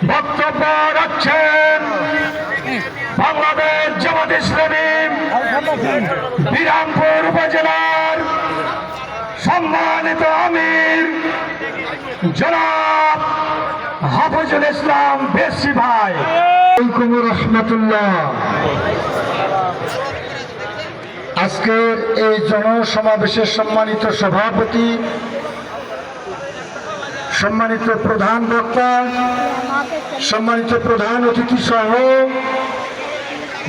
বক্তব্য রাখছেন বাংলাদেশ জামাত ইসলামী বিরামপুর উপজেলার সম্মানিত আমির জনাব হাফিজুল ইসলাম বেশি ভাই। ওয়ালাইকুম রহমতুল্লাহ। আজকের এই জনসমাবেশের সম্মানিত সভাপতি, সম্মানিত প্রধান বক্তা, সম্মানিত প্রধান অতিথি সহ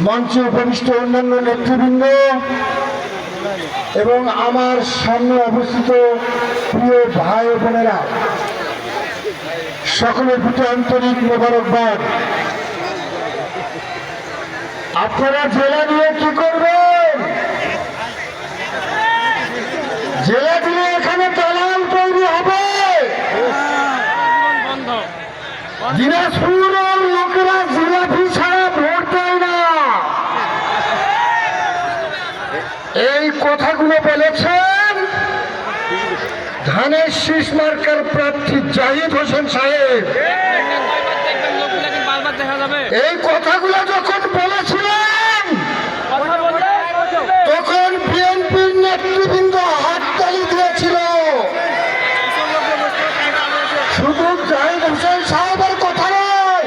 মঞ্চে উপবিষ্ট অন্যান্য নেতৃবৃন্দ এবং আমার সামনে অবস্থিত প্রিয় ভাই ও বোনেরা, সকলের প্রতি আন্তরিক মোবারকবাদ। আপনারা জেলা নিয়ে কি করবেন? জেলা দিয়ে এখানে দালাল তৈরি হবে। দিনাজপুরের লোকেরা জিলাপি ছাড়া ভোট দেয় না, এই কথাগুলো বলেছেন ধানের শীষ মার্কার প্রার্থী জাহিদ হোসেন সাহেব। এই কথাগুলো যখন বলেছিলেন তখন বিএনপির নেতৃবৃন্দ হাততালি দিয়েছিল। শুধু জাহিদ হোসেন সাহেবের কথা নয়,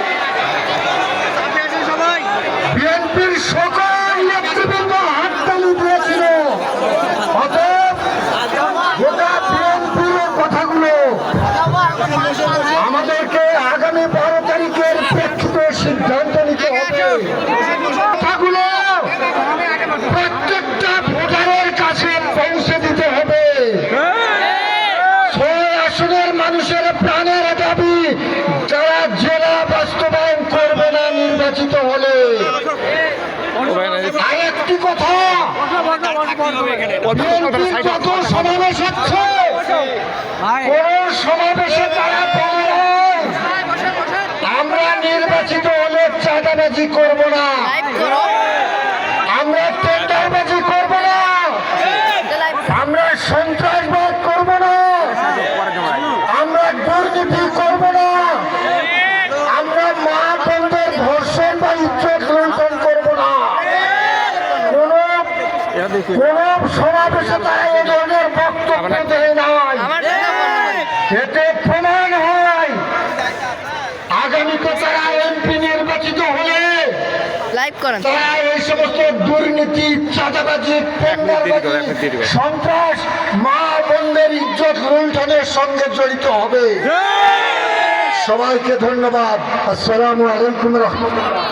বিএনপির সকল নেতৃবৃন্দ হাততালি দিয়েছিল। অতএব গোটা বিএনপির কথাগুলো আমাদেরকে আগামী 12 তারিখের প্রেক্ষিতে সিদ্ধান্ত নিতে হবে। কথাগুলো প্রত্যেকটা ভোটারের কাছে পৌঁছে দিতে হবে। 6 আসনের মানুষের প্রাণের দাবি যারা জেলা বাস্তবায়ন করবে না নির্বাচিত হলে। আরেকটি কথা, যত সমাবেশ হচ্ছে কোন সমাবেশে তারা বলে আমরা নির্বাচিত হলে চাঁদাবাজি করব না, আমরা টেন্ডারবাজি করব না, আমরা সন্ত্রাসবাদ করব না, আমরা দুর্নীতি করব না, আমরা মা বোনদের ধর্ষণ বা ইজ্জত লুণ্ঠন করব না। কোন সমাবেশে তারা এ ধরনের বক্তব্য দেয় নাই। এতে প্রমাণ হয় আগামীতে তারা এমপি নির্বাচিত হলে তারা এই সমস্ত দুর্নীতি, চাঁদাবাজি, সন্ত্রাস, মা বোনদের ইজ্জত লুণ্ঠনের সঙ্গে জড়িত হবে। সবাইকে ধন্যবাদ। আসসালামু আলাইকুম রহমতুল্লাহ।